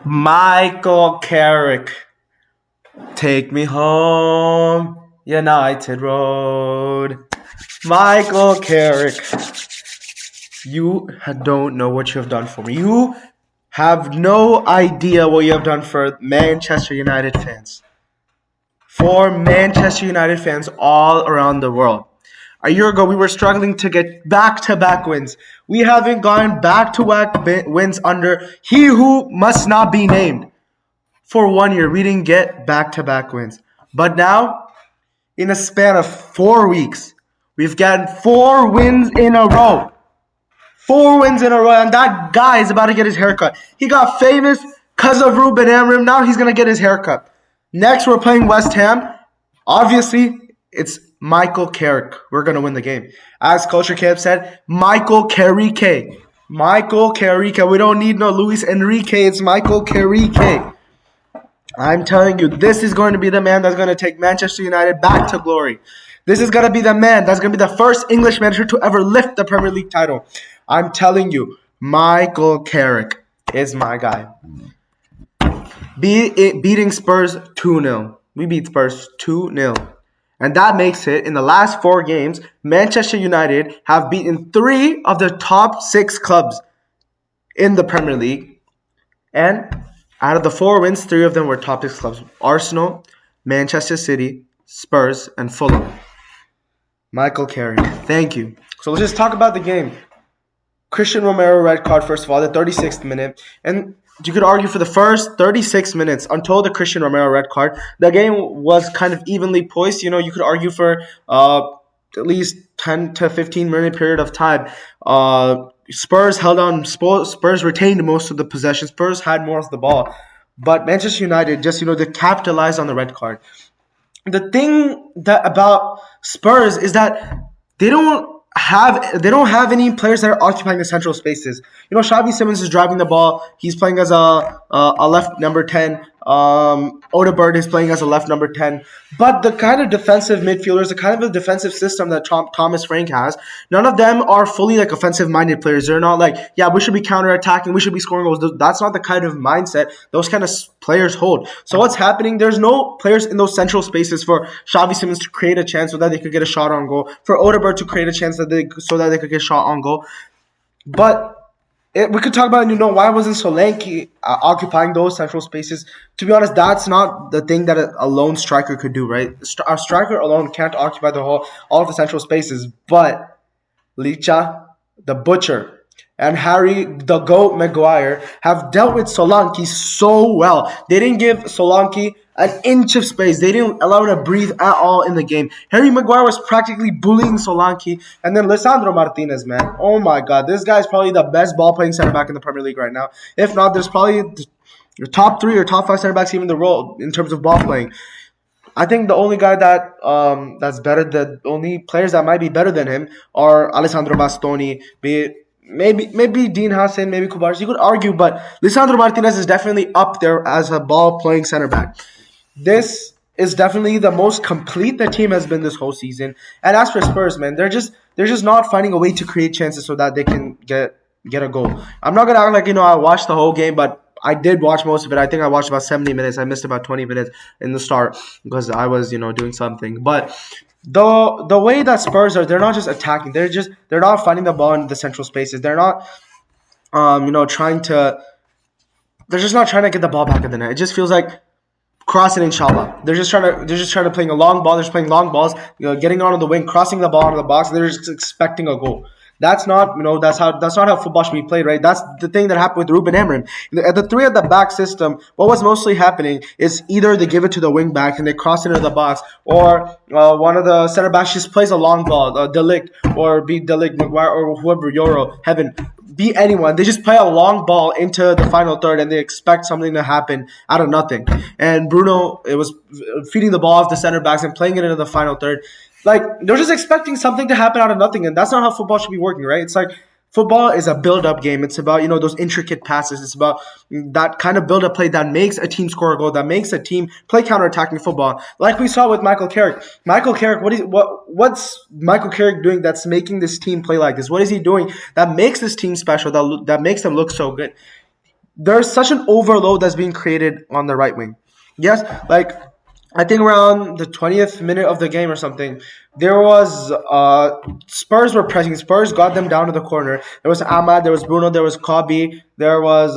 Michael Carrick, take me home, United Road. Michael Carrick, you don't know what you have done for me. You have no idea what you have done for Manchester United fans. For Manchester United fans all around the world. A year ago, we were struggling to get back-to-back wins. We haven't gotten back-to-back wins under he who must not be named. For 1 year, we didn't get back-to-back wins. But now, in a span of 4 weeks, we've gotten 4 wins in a row. 4 wins in a row, and that guy is about to get his haircut. He got famous because of Ruben Amorim. Now he's going to get his haircut. Next, we're playing West Ham. Obviously, it's Michael Carrick. We're going to win the game. As Culture Camp said, Michael Carrick. Michael Carrick. We don't need no Luis Enrique. It's Michael Carrick. I'm telling you, this is going to be the man that's going to take Manchester United back to glory. This is going to be the man that's going to be the first English manager to ever lift the Premier League title. I'm telling you, Michael Carrick is my guy. Beating Spurs 2-0. We beat Spurs 2-0. And that makes it, in the last 4 games, Manchester United have beaten 3 of the top 6 clubs in the Premier League. And out of the 4 wins, 3 of them were top 6 clubs. Arsenal, Manchester City, Spurs, and Fulham. Michael Carrick, thank you. So let's just talk about the game. Christian Romero red card, first of all, the 36th minute. And you could argue for the first 36 minutes until the Christian Romero red card, the game was kind of evenly poised. You know, you could argue for at least 10 to 15 minute period of time. Spurs held on. Spurs retained most of the possession. Spurs had more of the ball. But Manchester United just, they capitalized on the red card. The thing that about Spurs is that they don't have any players that are occupying the central spaces. Xavi Simons is driving the ball. He's playing as a left number 10. Odegaard is playing as a left number 10. But the kind of defensive midfielders, the kind of a defensive system that Thomas Frank has, none of them are fully offensive-minded players. They're not we should be counterattacking, we should be scoring goals. That's not the kind of mindset those kind of players hold. So what's happening? There's no players in those central spaces for Xavi Simons to create a chance so that they could get a shot on goal, for Odegaard to create a chance so that they could get a shot on goal. But we could talk about, why wasn't Solanke occupying those central spaces? To be honest, that's not the thing that a lone striker could do, right? A striker alone can't occupy all of the central spaces. But Licha, the Butcher, and Harry, the Goat Maguire, have dealt with Solanke so well. They didn't give Solanke an inch of space. They didn't allow him to breathe at all in the game. Harry Maguire was practically bullying Solanke. And then Lisandro Martinez, man. Oh my God. This guy is probably the best ball-playing center back in the Premier League right now. If not, there's probably your top 3 or top 5 center backs even in the world in terms of ball playing. I think the only guy that that's better, the only players that might be better than him are Alessandro Bastoni, maybe Dean Hassan, maybe Kubaris. You could argue, but Lisandro Martinez is definitely up there as a ball-playing center back. This is definitely the most complete the team has been this whole season. And as for Spurs, man, they're just not finding a way to create chances so that they can get a goal. I'm not gonna act like I watched the whole game, but I did watch most of it. I think I watched about 70 minutes. I missed about 20 minutes in the start because I was doing something. But the way that Spurs are, they're not just attacking. They're not finding the ball in the central spaces. They're not trying to. They're just not trying to get the ball back in the net. It just feels like crossing inshallah. They're just trying to playing a long ball. They're just playing long balls, getting onto the wing, crossing the ball onto the box. And they're just expecting a goal. That's not that's not how football should be played, right? That's the thing that happened with Ruben Amorim. At the 3 at the back system, what was mostly happening is either they give it to the wing back and they cross into the box, or one of the center backs just plays a long ball, De Ligt, or be De Ligt, Maguire, or whoever, Euro, Heaven, be anyone. They just play a long ball into the final third and they expect something to happen out of nothing. And Bruno, it was feeding the ball off the center backs and playing it into the final third. They're just expecting something to happen out of nothing, and that's not how football should be working, right? It's football is a build-up game. It's about, those intricate passes. It's about that kind of build-up play that makes a team score a goal, that makes a team play counter-attacking football. Like we saw with Michael Carrick. Michael Carrick, what's Michael Carrick doing that's making this team play like this? What is he doing that makes this team special, that makes them look so good? there's such an overload that's being created on the right wing. Yes, like I think around the 20th minute of the game or something, there was Spurs were pressing. Spurs got them down to the corner. There was Ahmad, there was Bruno, there was Kobe, there was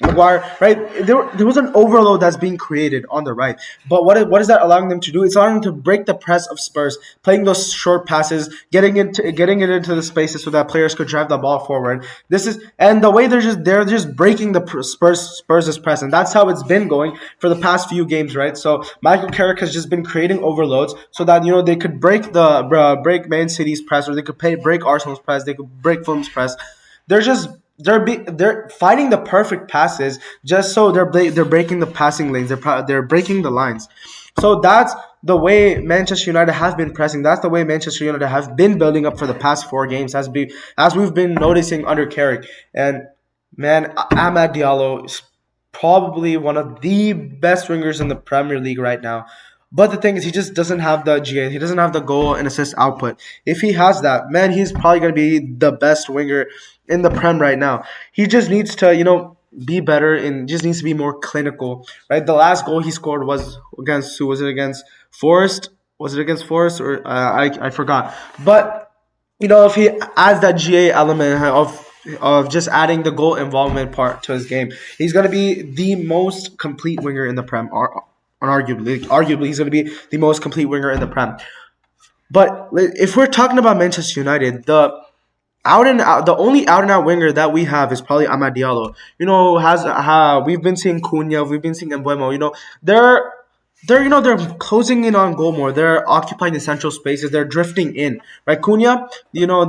Maguire, right? There was an overload that's being created on the right. But what is that allowing them to do? It's allowing them to break the press of Spurs, playing those short passes, getting it into the spaces so that players could drive the ball forward. This is and the way they're just breaking the Spurs' press, and that's how it's been going for the past few games, right? So Michael Carrick has just been creating overloads so that they could break Man City's press, or they could break Arsenal's press, they could break Fulham's press. They're just they're finding the perfect passes just so they're breaking the passing lanes. They're breaking the lines. So that's the way Manchester United have been pressing. That's the way Manchester United have been building up for the past 4 games, as we've been noticing under Carrick. And man, Amad Diallo is probably one of the best wingers in the Premier League right now. But the thing is, he just doesn't have the GA. He doesn't have the goal and assist output. If he has that, man, he's probably going to be the best winger in the Prem right now. He just needs to, be better and just needs to be more clinical, right? The last goal he scored was against who? Was it against Forest? Was it against Forest or I forgot? But if he adds that GA element of just adding the goal involvement part to his game, he's gonna be the most complete winger in the Prem. Or arguably, he's gonna be the most complete winger in the Prem. But if we're talking about Manchester United, the only out and out winger that we have is probably Amad Diallo. We've been seeing Cunha, we've been seeing Embuemo. They're closing in on goal more. They're occupying the central spaces. They're drifting in. Right, Cunha.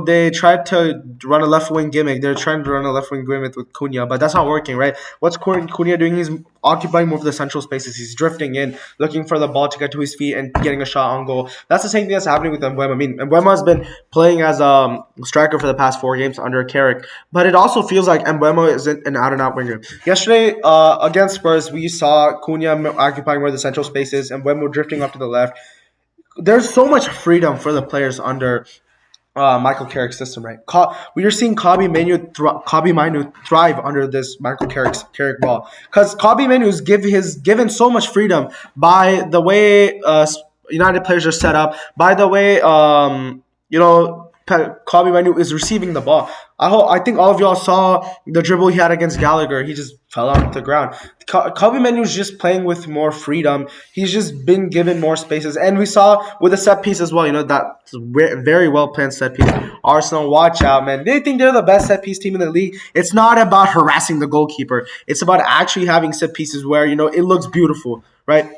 They tried to run a left wing gimmick. They're trying to run a left wing gimmick with Cunha, but that's not working. Right. What's Cunha doing? He's occupying more of the central spaces. He's drifting in, looking for the ball to get to his feet and getting a shot on goal. That's the same thing that's happening with Embuemo. I mean, Embuemo has been playing as a striker for the past 4 games under Carrick, but it also feels like Embuemo isn't an out and out winger. Yesterday, against Spurs, we saw Cunha occupying more of the central spaces and Embuemo drifting up to the left. There's so much freedom for the players under Michael Carrick's system, right? We are seeing Kobe Manu thrive under this Michael Carrick ball, because Kobe Manu is given so much freedom by the way United players are set up, by the way Kobe Manu is receiving the ball. I think all of y'all saw the dribble he had against Gallagher. He just fell off the ground. Kobe Manu is just playing with more freedom. He's just been given more spaces, and we saw with the set piece as well. That's very well planned set piece. Arsenal, watch out, man. They think they're the best set piece team in the league. It's not about harassing the goalkeeper. It's about actually having set pieces where it looks beautiful, right?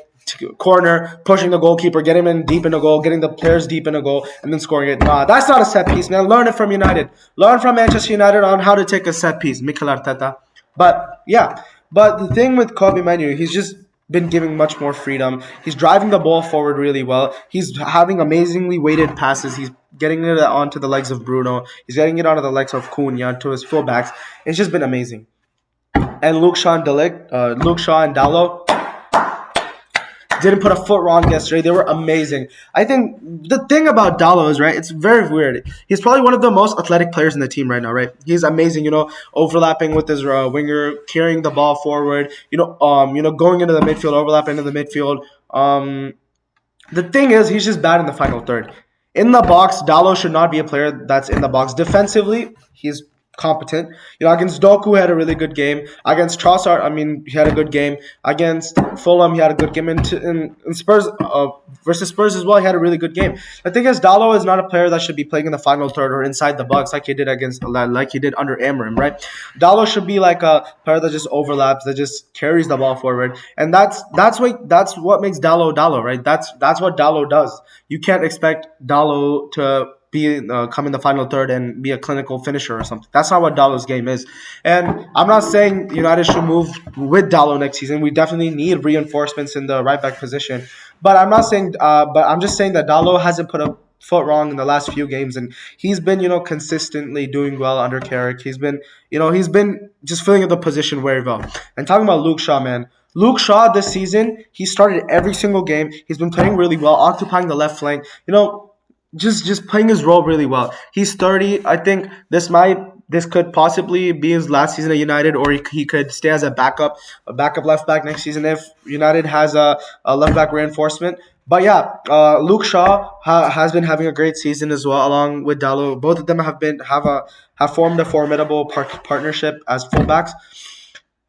Corner, pushing the goalkeeper, getting him in deep in the goal, getting the players deep in the goal, and then scoring it. Nah, that's not a set piece, man. Learn it from United. Learn from Manchester United on how to take a set piece. Mikel Arteta. But yeah, but the thing with Kobe Manu, he's just been giving much more freedom. He's driving the ball forward really well. He's having amazingly weighted passes. He's getting it onto the legs of Bruno. He's getting it onto the legs of Cunha, to his fullbacks. It's just been amazing. And Luke Shaw and Dallo didn't put a foot wrong yesterday. They were amazing. I think the thing about Dallo is, right, it's very weird. He's probably one of the most athletic players in the team right now, right? He's amazing, overlapping with his winger, carrying the ball forward, going into the midfield, overlapping into the midfield. The thing is, he's just bad in the final third. In the box, Dallo should not be a player that's in the box. Defensively, he's competent. Against Doku, he had a really good game. Against Trossard, he had a good game. Against Fulham, he had a good game. In Spurs versus Spurs as well, he had a really good game. The thing is, Dallo is not a player that should be playing in the final third or inside the box like he did under Amarim, right? Dallo should be like a player that just overlaps, that just carries the ball forward, and that's what makes Dallo, right? That's what Dallo does. You can't expect Dallo to come in the final third and be a clinical finisher or something. That's not what Dallo's game is. And I'm not saying United should move with Dallo next season. We definitely need reinforcements in the right back position. But I'm not saying. But I'm just saying that Dallo hasn't put a foot wrong in the last few games, and he's been consistently doing well under Carrick. He's been just filling in the position very well. And talking about Luke Shaw, man. Luke Shaw this season, he started every single game. He's been playing really well, occupying the left flank. Just playing his role really well. He's 30. I think this might this could possibly be his last season at United, or he could stay as a backup left back next season if United has a left back reinforcement. But yeah, Luke Shaw has been having a great season as well, along with Dallo. Both of them have formed a formidable partnership as fullbacks.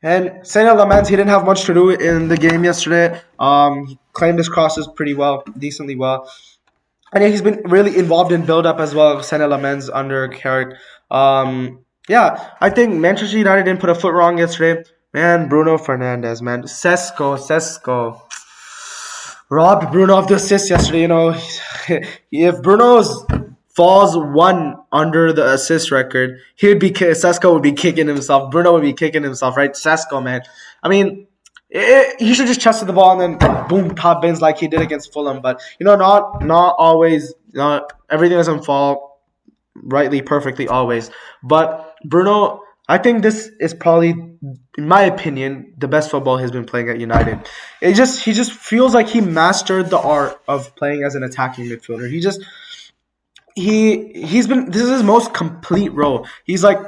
And Senna Lamens, he didn't have much to do in the game yesterday. He claimed his crosses pretty well, decently well. And yeah, he's been really involved in build up as well. Senna Lamens under Carrick. Yeah, I think Manchester United didn't put a foot wrong yesterday. Man, Bruno Fernandes, man. Sesko robbed Bruno of the assist yesterday. If Bruno's falls one under the assist record, Sesko would be kicking himself. Bruno would be kicking himself, right? Sesko, man. I mean, he should just chested the ball and then boom, top bins like he did against Fulham. But not always. Not everything doesn't fall rightly, perfectly always. But Bruno, I think this is probably, in my opinion, the best football he's been playing at United. He just feels like he mastered the art of playing as an attacking midfielder. He's been this is his most complete role. He's like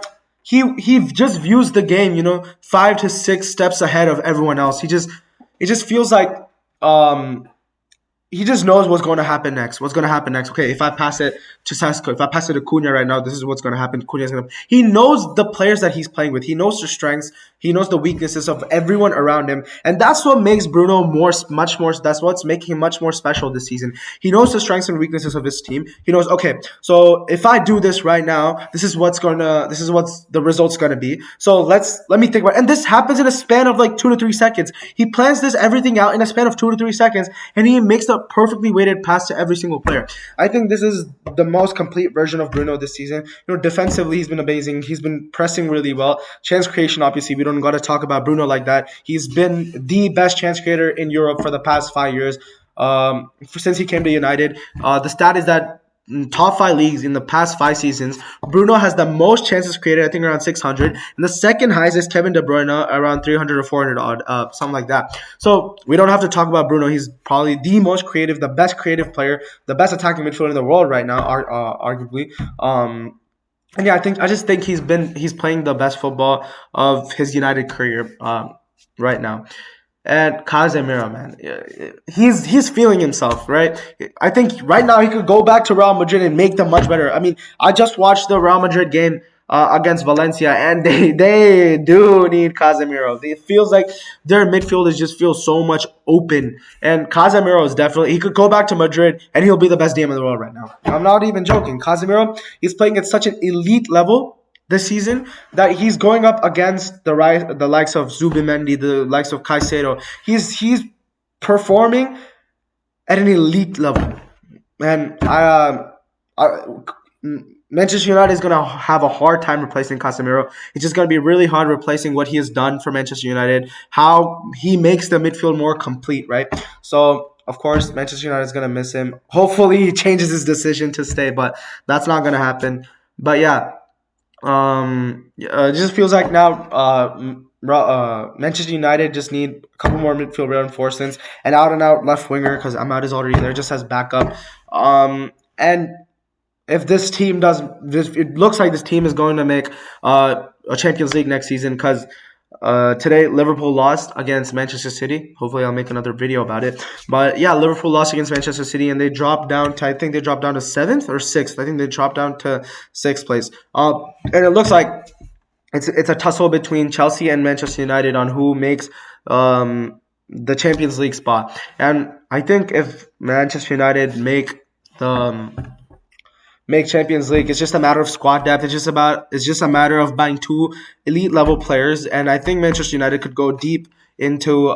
he just views the game, 5 to 6 steps ahead of everyone else. It just feels like um he just knows what's going to happen next. What's going to happen next? Okay, if I pass it to Sesko, if I pass it to Cunha right now, this is what's going to happen. Cunha's going to. He knows the players that he's playing with. He knows their strengths. He knows the weaknesses of everyone around him, and that's what makes Bruno much more. That's what's making him much more special this season. He knows the strengths and weaknesses of his team. He knows. Okay, so if I do this right now, this is what's the results going to be. So let me think about it. And this happens in a span of like 2 to 3 seconds. He plans this everything out in a span of 2 to 3 seconds, and he makes the perfectly weighted pass to every single player. I think this is the most complete version of Bruno this season. Defensively, he's been amazing. He's been pressing really well. Chance creation, obviously, we don't got to talk about Bruno like that. He's been the best chance creator in Europe for the past 5 years. Since he came to United, the stat is that in top 5 leagues in the past 5 seasons, Bruno has the most chances created, I think around 600. And the second highest is Kevin De Bruyne, around 300 or 400 odd, something like that. So we don't have to talk about Bruno. He's probably the most creative, the best creative player, the best attacking midfielder in the world right now, arguably. And yeah, I just think he's playing the best football of his United career right now. And Casemiro, man, he's feeling himself, right? I think right now he could go back to Real Madrid and make them much better. I mean, I just watched the Real Madrid game against Valencia, and they do need Casemiro. It feels like their midfielders just feel so much open, and Casemiro is definitely he could go back to Madrid and he'll be the best DM in the world right now. I'm not even joking. Casemiro, he's playing at such an elite level this season that he's going up against the likes of Zubimendi, the likes of Caicedo. He's performing at an elite level, and Manchester United is gonna have a hard time replacing Casemiro. It's just gonna be really hard replacing what he has done for Manchester United. How he makes the midfield more complete, right? So of course Manchester United is gonna miss him. Hopefully he changes his decision to stay, but that's not gonna happen. But yeah. It just feels like now Manchester United just need a couple more midfield reinforcements, and out left winger because Ahmad is already there just as backup. And if this team does this, it looks like this team is going to make a Champions League next season because today Liverpool lost against Manchester City. Hopefully I'll make another video about it. But yeah, Liverpool lost against Manchester City and they dropped down to, I think they dropped down to 7th or 6th. I think they dropped down to 6th place. And it looks like it's a tussle between Chelsea and Manchester United on who makes the Champions League spot. And I think if Manchester United make Champions League, it's just a matter of squad depth. It's just a matter of buying two elite level players, and I think Manchester United could go deep into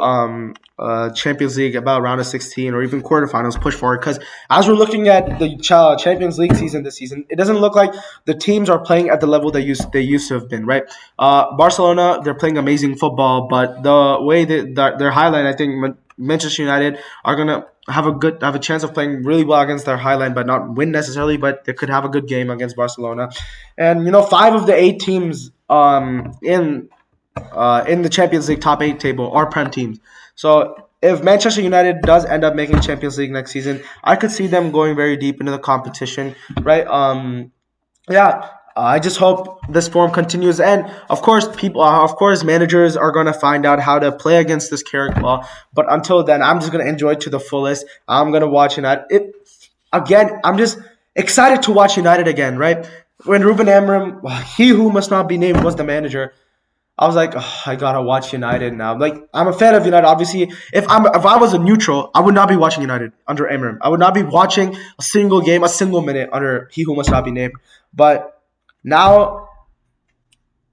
Champions League about round of 16 or even quarterfinals, push forward. Because as we're looking at the Champions League season this season, it doesn't look like the teams are playing at the level they used to have been. Right? Barcelona, they're playing amazing football, but the way that their highlight, I think Manchester United are gonna have a chance of playing really well against their highline, but not win necessarily. But they could have a good game against Barcelona, and 5 of the 8 teams in the Champions League top 8 table are Prem teams. So if Manchester United does end up making Champions League next season, I could see them going very deep into the competition, right? Yeah. I just hope this form continues, and of course, managers are gonna find out how to play against this character ball. But until then, I'm just gonna enjoy it to the fullest. I'm gonna watch United. Again. I'm just excited to watch United again. Right when Ruben Amorim, he who must not be named, was the manager. I was like, "Oh, I gotta watch United now. Like, I'm a fan of United. Obviously, if I was a neutral, I would not be watching United under Amorim. I would not be watching a single game, a single minute under he who must not be named. But now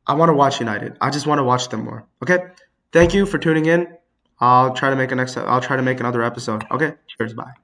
I want to watch United. I just want to watch them more. Okay. Thank you for tuning in. I'll try to make another episode. Okay. Cheers. Bye.